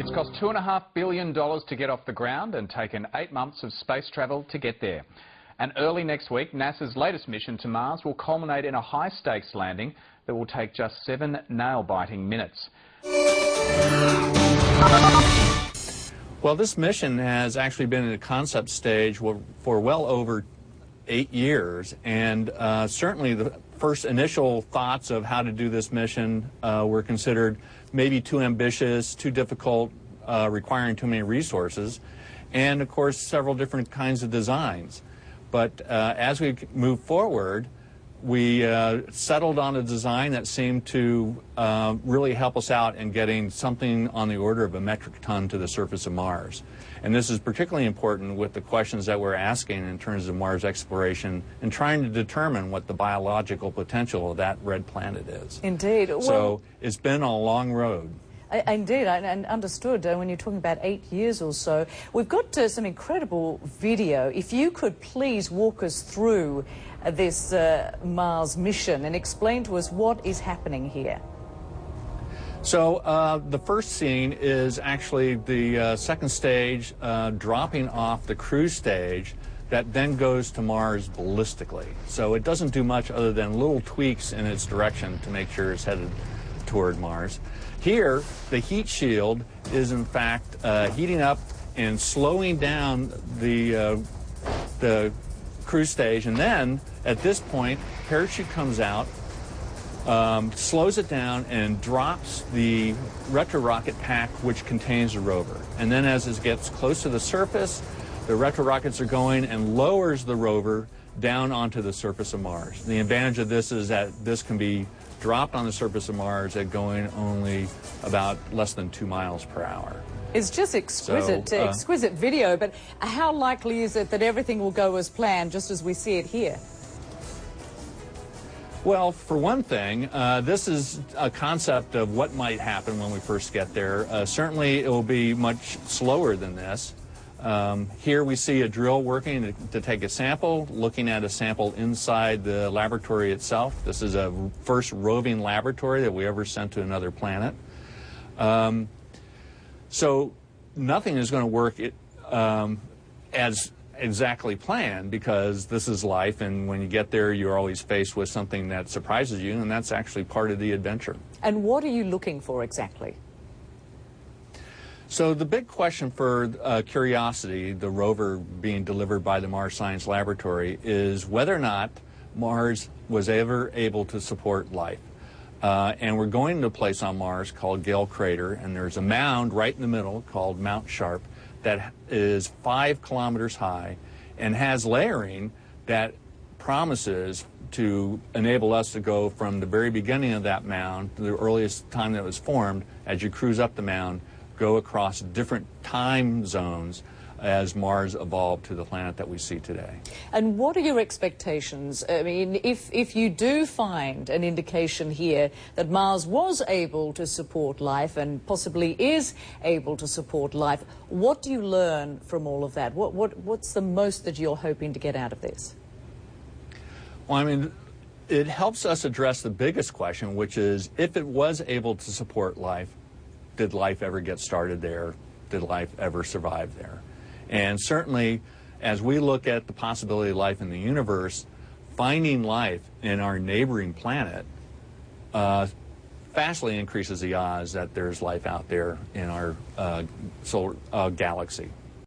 It's cost $2.5 billion to get off the ground and taken 8 months of space travel to get there. And early next week, NASA's latest mission to Mars will culminate in a high-stakes landing that will take just 7 nail-biting minutes. Well, this mission has actually been in a concept stage for well over 8 years, and certainly the first initial thoughts of how to do this mission were considered maybe too ambitious, too difficult, requiring too many resources, and of course several different kinds of designs. But as we move forward, we settled on a design that seemed to really help us out in getting something on the order of a metric ton to the surface of Mars. And this is particularly important with the questions that we're asking in terms of Mars exploration and trying to determine what the biological potential of that red planet is. Indeed. So it's been a long road. Indeed, and understood when you're talking about 8 years or so. We've got some incredible video. If you could please walk us through this Mars mission and explain to us what is happening here. So the first scene is actually the second stage dropping off the cruise stage that then goes to Mars ballistically. So it doesn't do much other than little tweaks in its direction to make sure it's headed toward Mars. Here, the heat shield is in fact heating up and slowing down the cruise stage, and then at this point, parachute comes out, slows it down, and drops the retro-rocket pack which contains the rover. And then as it gets close to the surface, the retro-rockets are going and lowers the rover down onto the surface of Mars. The advantage of this is that this can be dropped on the surface of Mars at going only about less than 2 miles per hour. It's just exquisite, So, exquisite video, but how likely is it that everything will go as planned, just as we see it here? Well, for one thing, this is a concept of what might happen when we first get there. Certainly, it will be much slower than this. Here we see a drill working to take a sample, looking at a sample inside the laboratory itself. This is a first roving laboratory that we ever sent to another planet. So nothing is going to work as exactly planned, because this is life, and when you get there you're always faced with something that surprises you, and that's actually part of the adventure. And what are you looking for exactly? So the big question for Curiosity, the rover being delivered by the Mars Science Laboratory, is whether or not Mars was ever able to support life. And we're going to a place on Mars called Gale Crater, and there's a mound right in the middle called Mount Sharp that is 5 kilometers high and has layering that promises to enable us to go from the very beginning of that mound to the earliest time that it was formed. As you cruise up the mound, go across different time zones as Mars evolved to the planet that we see today. And what are your expectations? I mean, if you do find an indication here that Mars was able to support life and possibly is able to support life, what do you learn from all of that? What's the most that you're hoping to get out of this? Well, I mean, it helps us address the biggest question, which is, if it was able to support life, did life ever get started there? Did life ever survive there? And certainly, as we look at the possibility of life in the universe, finding life in our neighboring planet vastly increases the odds that there's life out there in our solar galaxy.